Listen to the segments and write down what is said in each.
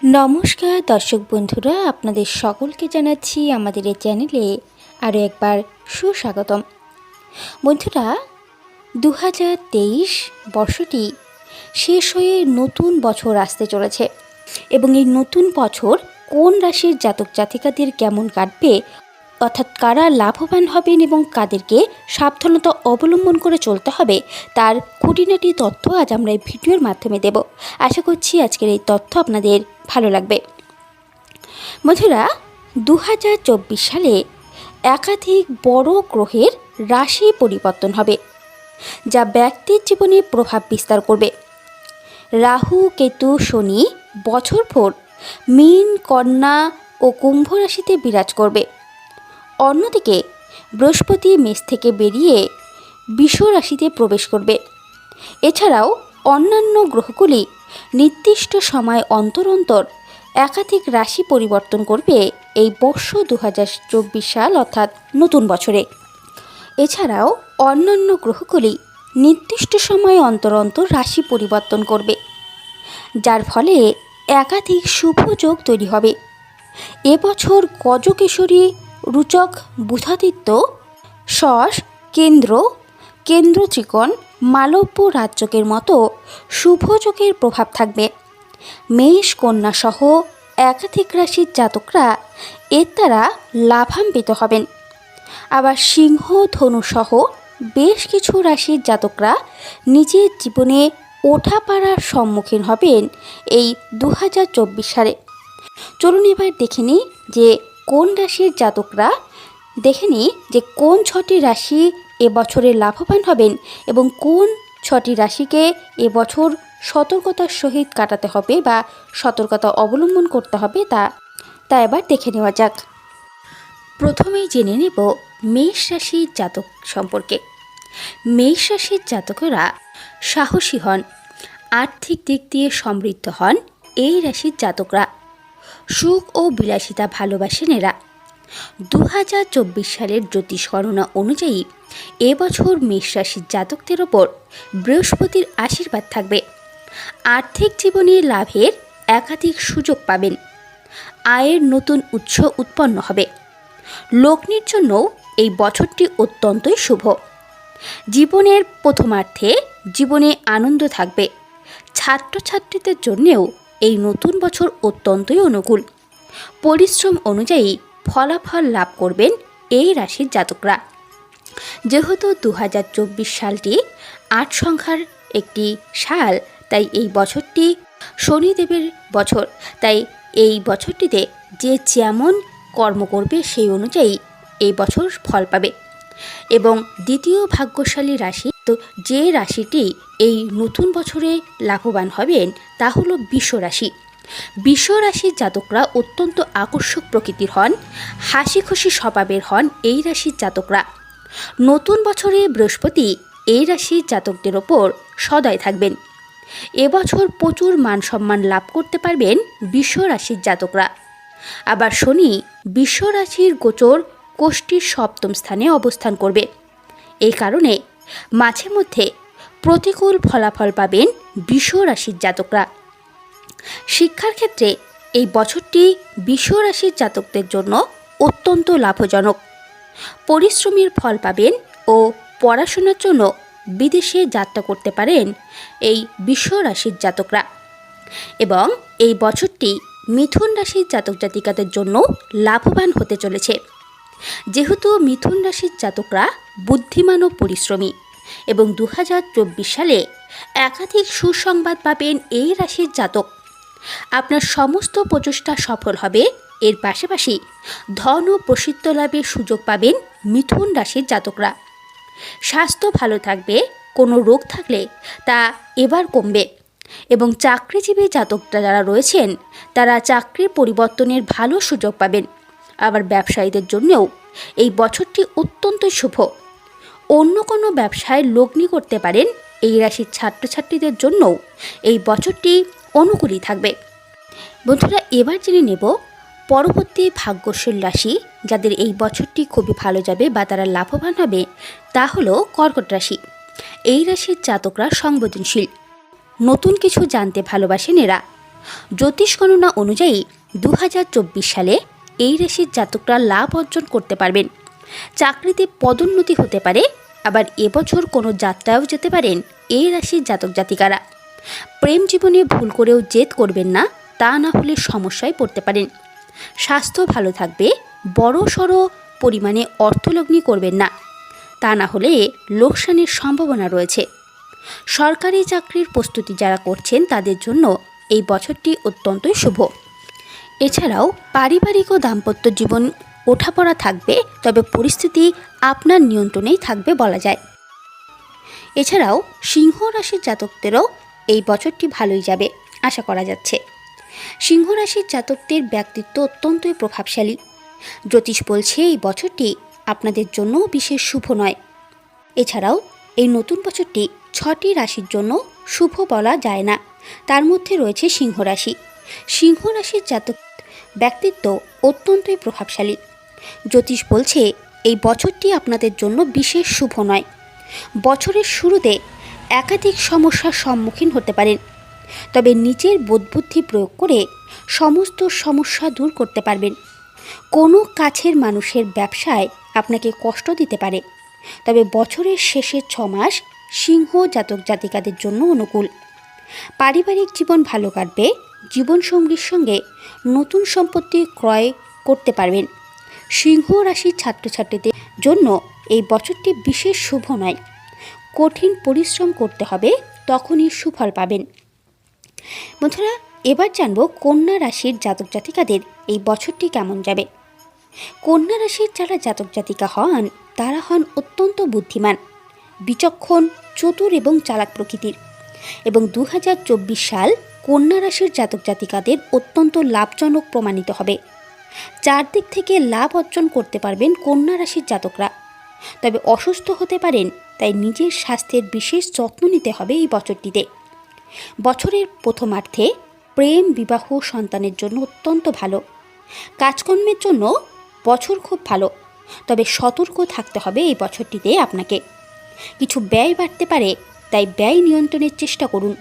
নমস্কার দর্শক বন্ধুরা, আপনাদের সকলকে জানাচ্ছি আমাদের এই চ্যানেলে আরও একবার সুস্বাগতম। বন্ধুরা, 2023 বর্ষটি শেষ হয়ে নতুন বছর আসতে চলেছে এবং এই নতুন বছর কোন রাশির জাতক জাতিকাদের কেমন কাটবে, অর্থাৎ কারা লাভবান হবেন এবং কাদেরকে সাবধানতা অবলম্বন করে চলতে হবে, তার খুঁটিনাটি তথ্য আজ আমরা এই ভিডিওর মাধ্যমে দেব। আশা করছি আজকের এই তথ্য আপনাদের ভালো লাগবে। বন্ধুরা, 2024 সালে একাধিক বড় গ্রহের রাশি পরিবর্তন হবে, যা ব্যক্তির জীবনে প্রভাব বিস্তার করবে। রাহু, কেতু, শনি বছরভর মীন, কন্যা ও কুম্ভ রাশিতে বিরাজ করবে। অন্যদিকে বৃহস্পতি মেষ থেকে বেরিয়ে বৃষ রাশিতে প্রবেশ করবে। এছাড়াও অন্যান্য গ্রহগুলি নির্দিষ্ট সময় অন্তর অন্তর একাধিক রাশি পরিবর্তন করবে এই বর্ষ 2024 সাল অর্থাৎ নতুন বছরে। এছাড়াও অন্যান্য গ্রহগুলি নির্দিষ্ট সময় অন্তর অন্তর রাশি পরিবর্তন করবে, যার ফলে একাধিক শুভ যোগ তৈরি হবে। এবছর গজকেশরী, রুচক, বুধাদিত্য, শশ, কেন্দ্র ত্রিকোণ, মালব্য রাজযোগের মতো শুভযোগের প্রভাব থাকবে। মেষ, কন্যা সহ একাধিক রাশির জাতকরা এর দ্বারা লাভান্বিত হবেন। আবার সিংহ, ধনু সহ বেশ কিছু রাশির জাতকরা নিজের জীবনে ওঠাপাড়ার সম্মুখীন হবেন এই 2024 সালে। চলুন এবার দেখে নিই যে কোন রাশির জাতকরা কোন 6টি রাশি এবছরে লাভবান হবেন এবং কোন 6টি রাশিকে এবছর সতর্কতার সহিত কাটাতে হবে বা সতর্কতা অবলম্বন করতে হবে তা এবার দেখে নেওয়া যাক। প্রথমেই জেনে নেব মেষ রাশির জাতক সম্পর্কে। মেষ রাশির জাতকরা সাহসী হন, আর্থিক দিক দিয়ে সমৃদ্ধ হন। এই রাশির জাতকরা সুখ ও বিলাসিতা ভালোবাসেন। এরা 2024 সালের জ্যোতিষ গণনা অনুযায়ী এবছর মেষ রাশির জাতকদের ওপর বৃহস্পতির আশীর্বাদ থাকবে। আর্থিক জীবনে লাভের একাধিক সুযোগ পাবেন। আয়ের নতুন উৎস উৎপন্ন হবে। লগ্নির জন্য এই বছরটি অত্যন্তই শুভ। জীবনের প্রথমার্ধে জীবনে আনন্দ থাকবে। ছাত্রছাত্রীদের জন্যেও এই নতুন বছর অত্যন্তই অনুকূল। পরিশ্রম অনুযায়ী ফলাফল লাভ করবেন এই রাশির জাতকরা। যেহেতু 2024 সালটি 8 সংখ্যার একটি সাল, তাই এই বছরটি শনিদেবের বছর। তাই এই বছরটিতে যে যেমন কর্ম করবে সেই অনুযায়ী এই বছর ফল পাবে। এবং দ্বিতীয় ভাগ্যশালী রাশি, তো যে রাশিটি এই নতুন বছরে লাভবান হবেন তা হলো বৃষ রাশি। বৃষ রাশির জাতকরা অত্যন্ত আকর্ষক প্রকৃতির হন, হাসি খুশি স্বভাবের হন এই রাশির জাতকরা। নতুন বছরে বৃহস্পতি এই রাশির জাতকদের ওপর সদয় থাকবেন। এবছর প্রচুর মান সম্মান লাভ করতে পারবেন বৃষ রাশির জাতকরা। আবার শনি বৃষ রাশির গোচর কোষ্ঠীর 7ম স্থানে অবস্থান করবে। এই কারণে মাঝে মধ্যে প্রতিকূল ফলাফল পাবেন বৃষ রাশির জাতকরা। শিক্ষার ক্ষেত্রে এই বছরটি বৃষ রাশির জাতকদের জন্য অত্যন্ত লাভজনক। পরিশ্রমের ফল পাবেন ও পড়াশোনার জন্য বিদেশে যাত্রা করতে পারেন এই বৃষ রাশির জাতকরা। এবং এই বছরটি মিথুন রাশির জাতক জাতিকাদের জন্য লাভবান হতে চলেছে। যেহেতু মিথুন রাশির জাতকরা বুদ্ধিমান ও পরিশ্রমী এবং 2024 সালে একাধিক সুসংবাদ পাবেন এই রাশির জাতক। আপনার সমস্ত প্রচেষ্টা সফল হবে। এর পাশাপাশি ধন ও প্রসিদ্ধ লাভের সুযোগ পাবেন মিথুন রাশির জাতকরা। স্বাস্থ্য ভালো থাকবে। কোনো রোগ থাকলে তা এবার কমবে। এবং চাকরিজীবী জাতকরা যারা রয়েছেন তারা চাকরির পরিবর্তনের ভালো সুযোগ পাবেন। আবার ব্যবসায়ীদের জন্যও এই বছরটি অত্যন্ত শুভ। অন্য কোনো ব্যবসায় লগ্নি করতে পারেন এই রাশির ছাত্রছাত্রীদের জন্যও এই বছরটি অনুকূলই থাকবে। বন্ধুরা, এবার জেনে নেব পরবর্তী ভাগ্যশীল রাশি যাদের এই বছরটি খুবই ভালো যাবে বা তারা লাভবান হবে, তা হলো কর্কট রাশি। এই রাশির জাতকরা সংবেদনশীল, নতুন কিছু জানতে ভালোবাসেন এরা। জ্যোতিষ গণনা অনুযায়ী 2024 সালে এই রাশির জাতকরা লাভ অর্জন করতে পারবেন। চাকরিতে পদোন্নতি হতে পারে, আবার এবছর কোনো যাত্রায়ও যেতে পারেন এই রাশির জাতক জাতিকারা। প্রেম জীবনে ভুল করেও জেদ করবেন না, তা না হলে সমস্যায় পড়তে পারেন। স্বাস্থ্য ভালো থাকবে, বড় সড়ো পরিমাণে অর্থলগ্নি করবেন না, তা না হলে লোকসানের সম্ভাবনা রয়েছে। সরকারি চাকরির প্রস্তুতি যারা করছেন তাদের জন্য এই বছরটি অত্যন্তই শুভ। এছাড়াও পারিবারিক ও দাম্পত্য জীবন ওঠাপড়া থাকবে, তবে পরিস্থিতি আপনার নিয়ন্ত্রণেই থাকবে বলা যায়। এছাড়াও সিংহ রাশির জাতকদেরও এই বছরটি ভালোই যাবে আশা করা যাচ্ছে। সিংহ রাশির জাতকদের ব্যক্তিত্ব অত্যন্তই প্রভাবশালী। জ্যোতিষ বলছে এই বছরটি আপনাদের জন্য বিশেষ শুভ নয়। এছাড়াও এই নতুন বছরটি 6টি রাশির জন্য শুভ বলা যায় না, তার মধ্যে রয়েছে সিংহ রাশি। সিংহ রাশির জাতক ব্যক্তিত্ব অত্যন্তই প্রভাবশালী। জ্যোতিষ বলছে এই বছরটি আপনাদের জন্য বিশেষ শুভ নয়। বছরের শুরুতে একাধিক সমস্যার সম্মুখীন হতে পারেন, তবে নিজের বোধবুদ্ধি প্রয়োগ করে সমস্ত সমস্যা দূর করতে পারবেন। কোনো কাছের মানুষের ব্যবসায় আপনাকে কষ্ট দিতে পারে, তবে বছরের শেষের 6 মাস সিংহ জাতক জাতিকাদের জন্য অনুকূল। পারিবারিক জীবন ভালো কাটবে, জীবনসঙ্গীর সঙ্গে নতুন সম্পত্তি ক্রয় করতে পারবেন। সিংহ রাশির ছাত্রছাত্রীদের জন্য এই বছরটি বিশেষ শুভ নয়। কঠিন পরিশ্রম করতে হবে, তখনই সুফল পাবেন। বন্ধুরা, এবার জানব কন্যা রাশির জাতক জাতিকাদের এই বছরটি কেমন যাবে। কন্যা রাশির যারা জাতক জাতিকা হন তারা হন অত্যন্ত বুদ্ধিমান, বিচক্ষণ, চতুর এবং চালাক প্রকৃতির। এবং 2024 সাল কন্যা রাশির জাতক জাতিকাদের অত্যন্ত লাভজনক প্রমাণিত হবে। চারদিক থেকে লাভ অর্জন করতে পারবেন কন্যা রাশির জাতকরা। তবে অসুস্থ হতে পারেন, তাই নিজের স্বাস্থ্যের বিশেষ যত্ন নিতে হবে এই বছরটিতে। বছরের প্রথমার্ধে প্রেম, বিবাহ, সন্তানের জন্য অত্যন্ত ভালো। কাজকর্মের জন্য বছর খুব ভালো, তবে সতর্ক থাকতে হবে এই বছরটিতে আপনাকে। কিছু ব্যয় বাড়তে পারে, তাই ব্যয় নিয়ন্ত্রণের চেষ্টা করুন।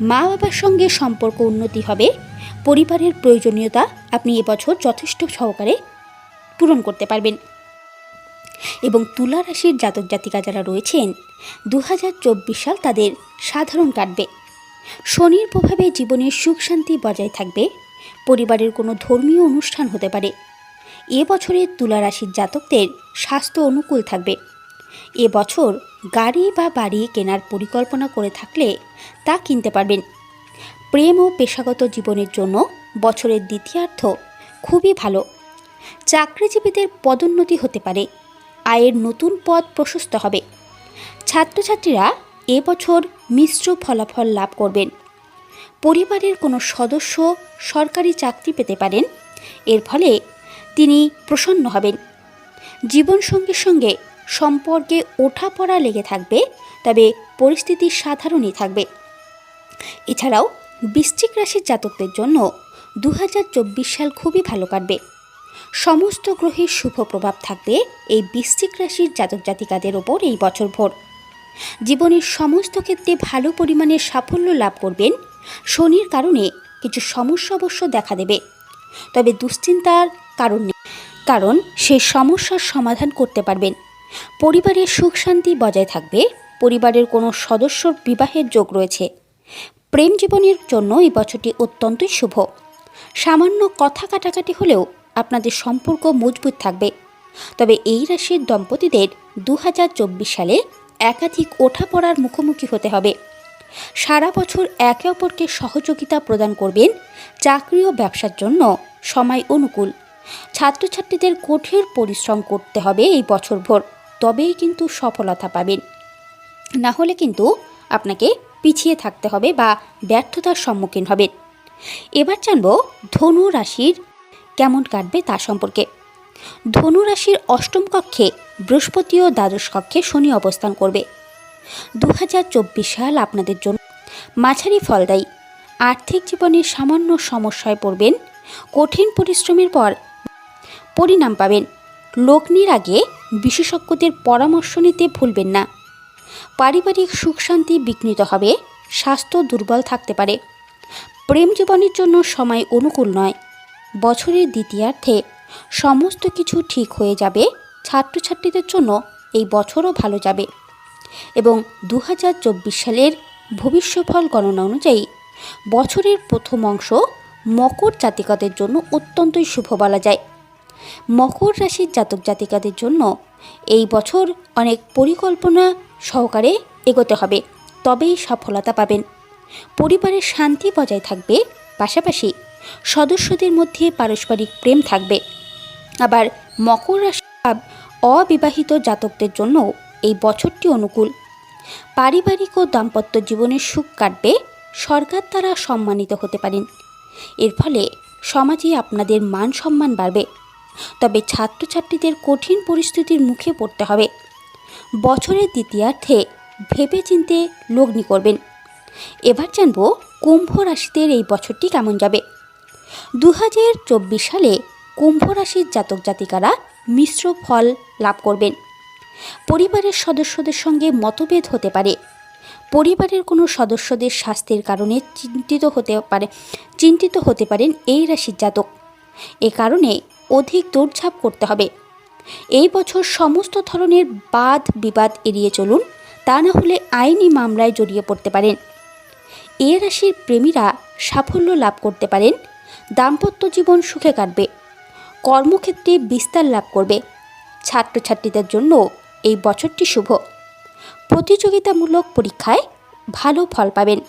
মা বাবার সঙ্গে সম্পর্ক উন্নতি হবে। পরিবারের প্রয়োজনীয়তা আপনি এবছর যথেষ্ট সহকারে পূরণ করতে পারবেন। এবং তুলা রাশির জাতক জাতিকা যারা রয়েছেন 2024 সাল তাদের সাধারণ কাটবে। শনির প্রভাবে জীবনের সুখ শান্তি বজায় থাকবে। পরিবারের কোনো ধর্মীয় অনুষ্ঠান হতে পারে। এবছরে তুলা রাশির জাতকদের স্বাস্থ্য অনুকূল থাকবে। এবছর গাড়ি বা বাড়ি কেনার পরিকল্পনা করে থাকলে তা কিনতে পারবেন। প্রেম ও পেশাগত জীবনের জন্য বছরের দ্বিতীয়ার্ধ খুবই ভালো। চাকরিজীবীদের পদোন্নতি হতে পারে। আয়ের নতুন পথ প্রশস্ত হবে। ছাত্রছাত্রীরা এবছর মিশ্র ফলাফল লাভ করবেন। পরিবারের কোনো সদস্য সরকারি চাকরি পেতে পারেন, এর ফলে তিনি প্রসন্ন হবেন। জীবনসঙ্গীর সঙ্গে সম্পর্কে ওঠাপড়া লেগে থাকবে, তবে পরিস্থিতি সাধারণই থাকবে। এছাড়াও বৃশ্চিক রাশির জাতকদের জন্য 2024 সাল খুবই ভালো কাটবে। সমস্ত গ্রহের শুভ প্রভাব থাকবে এই বৃশ্চিক রাশির জাতক জাতিকাদের ওপর এই বছরভর। জীবনের সমস্ত ক্ষেত্রে ভালো পরিমাণে সাফল্য লাভ করবেন। শনির কারণে কিছু সমস্যা অবশ্য দেখা দেবে, তবে দুশ্চিন্তার কারণ নেই, কারণ সেই সমস্যার সমাধান করতে পারবেন। পরিবারের সুখ শান্তি বজায় থাকবে। পরিবারের কোনো সদস্যর বিবাহের যোগ রয়েছে। প্রেম জীবনের জন্য এই বছরটি অত্যন্তই শুভ। সামান্য কথা কাটাকাটি হলেও আপনাদের সম্পর্ক মজবুত থাকবে। তবে এই রাশির দম্পতিদের 2024 সালে একাধিক ওঠাপড়ার মুখোমুখি হতে হবে। সারা বছর একে অপরকে সহযোগিতা প্রদান করবেন। চাকরি ও ব্যবসার জন্য সময় অনুকূল। ছাত্রছাত্রীদের কঠোর পরিশ্রম করতে হবে এই বছরভর, তবেই কিন্তু সফলতা পাবেন। না হলে কিন্তু আপনাকে পিছিয়ে থাকতে হবে বা ব্যর্থতার সম্মুখীন হবেন। এবার জানব ধনু রাশির কেমন কাটবে তা সম্পর্কে। ধনু রাশির অষ্টম কক্ষে বৃহস্পতি ও দ্বাদশ কক্ষে শনি অবস্থান করবে। 2024 সাল আপনাদের জন্য মাঝারি ফলদায়ী। আর্থিক জীবনে সামান্য সমস্যায় পড়বেন। কঠিন পরিশ্রমের পর পরিণাম পাবেন। লগ্নির আগে বিশেষজ্ঞদের পরামর্শ নিতে ভুলবেন না। পারিবারিক সুখ শান্তি বিঘ্নিত হবে। স্বাস্থ্য দুর্বল থাকতে পারে। প্রেম জীবনের জন্য সময় অনুকূল নয়। বছরের দ্বিতীয়ার্ধে সমস্ত কিছু ঠিক হয়ে যাবে। ছাত্রছাত্রীদের জন্য এই বছরও ভালো যাবে এবং 2024 সালের ভবিষ্যৎফল গণনা অনুযায়ী বছরের প্রথম অংশ মকর জাতিকাদের জন্য অত্যন্তই শুভ বলা যায়। মকর রাশির জাতক জাতিকাদের জন্য এই বছর অনেক পরিকল্পনা সহকারে এগোতে হবে, তবেই সফলতা পাবেন। পরিবারের শান্তি বজায় থাকবে, পাশাপাশি সদস্যদের মধ্যে পারস্পরিক প্রেম থাকবে। আবার মকর রাশি অবিবাহিত জাতকদের জন্য এই বছরটি অনুকূল। পারিবারিক ও দাম্পত্য জীবনের সুখ কাটবে, সরকার দ্বারা সম্মানিত হতে পারেন। এর ফলে সমাজে আপনাদের মান সম্মান বাড়বে। তবে ছাত্রছাত্রীদের কঠিন পরিস্থিতির মুখে পড়তে হবে। বছরের দ্বিতীয়ার্ধে ভেবেচিন্তে লগ্নি করবেন। এবার জানব কুম্ভ রাশিদের এই বছরটি কেমন যাবে। 2024 সালে কুম্ভ রাশির জাতক জাতিকারা মিশ্র ফল লাভ করবেন। পরিবারের সদস্যদের সঙ্গে মতভেদ হতে পারে। পরিবারের কোনো সদস্যদের স্বাস্থ্যের কারণে চিন্তিত হতে পারেন এই রাশির জাতক। এ কারণে অধিক দৌড়ঝাঁপ করতে হবে। এই বছর সমস্ত ধরনের বাদ বিবাদ এড়িয়ে চলুন, তা না হলে আইনি মামলায় জড়িয়ে পড়তে পারেন। এ রাশির প্রেমীরা সাফল্য লাভ করতে পারেন। দাম্পত্য জীবন সুখে কাটবে। কর্মক্ষেত্রে বিস্তার লাভ করবে। ছাত্রছাত্রীদের জন্য এই বছরটি শুভ। প্রতিযোগিতামূলক পরীক্ষায় ভালো ফল পাবেন।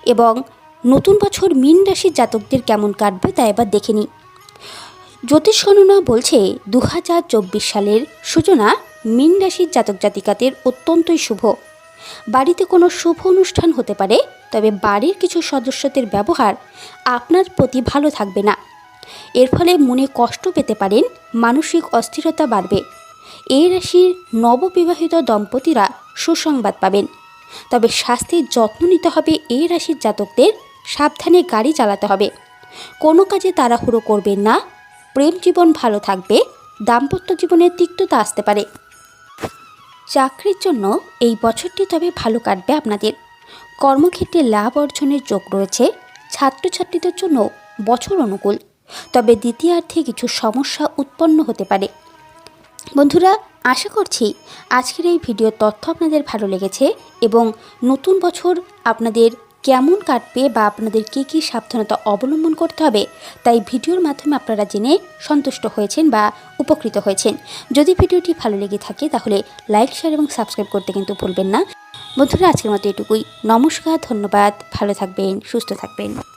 এবং নতুন বছর মীন রাশির জাতকদের কেমন কাটবে তা এবার দেখে নিই। জ্যোতিষ গণনা বলছে 2024 সালের সূচনা মীন রাশির জাতক জাতিকাদের অত্যন্তই শুভ। বাড়িতে কোনো শুভ অনুষ্ঠান হতে পারে, তবে বাড়ির কিছু সদস্যদের ব্যবহার আপনার প্রতি ভালো থাকবে না। এর ফলে মনে কষ্ট পেতে পারেন, মানসিক অস্থিরতা বাড়বে। এই রাশির নববিবাহিত দম্পতিরা সুসংবাদ পাবেন। তবে স্বাস্থ্যের যত্ন নিতে হবে। এই রাশির জাতকদের সাবধানে গাড়ি চালাতে হবে। কোনো কাজে তাড়াহুড়ো করবেন না। প্রেম জীবন ভালো থাকবে। দাম্পত্য জীবনে তিক্ততা আসতে পারে। চাকরির জন্য এই বছরটি তবে ভালো কাটবে আপনাদের। কর্মক্ষেত্রে লাভ অর্জনের যোগ রয়েছে। ছাত্রছাত্রীদের জন্য বছর অনুকূল, তবে দ্বিতীয়ার্ধে কিছু সমস্যা উৎপন্ন হতে পারে। বন্ধুরা, আশা করছি আজকের এই ভিডিওর তথ্য আপনাদের ভালো লেগেছে এবং নতুন বছর আপনাদের কেমন কাটবে বা আপনাদের কী কী সাবধানতা অবলম্বন করতে হবে তাই ভিডিওর মাধ্যমে আপনারা জেনে সন্তুষ্ট হয়েছেন বা উপকৃত হয়েছেন। যদি ভিডিওটি ভালো লেগে থাকে তাহলে লাইক, শেয়ার এবং সাবস্ক্রাইব করতে কিন্তু ভুলবেন না। বন্ধুরা, আজকের মতো এটুকুই। নমস্কার, ধন্যবাদ, ভালো থাকবেন, সুস্থ থাকবেন।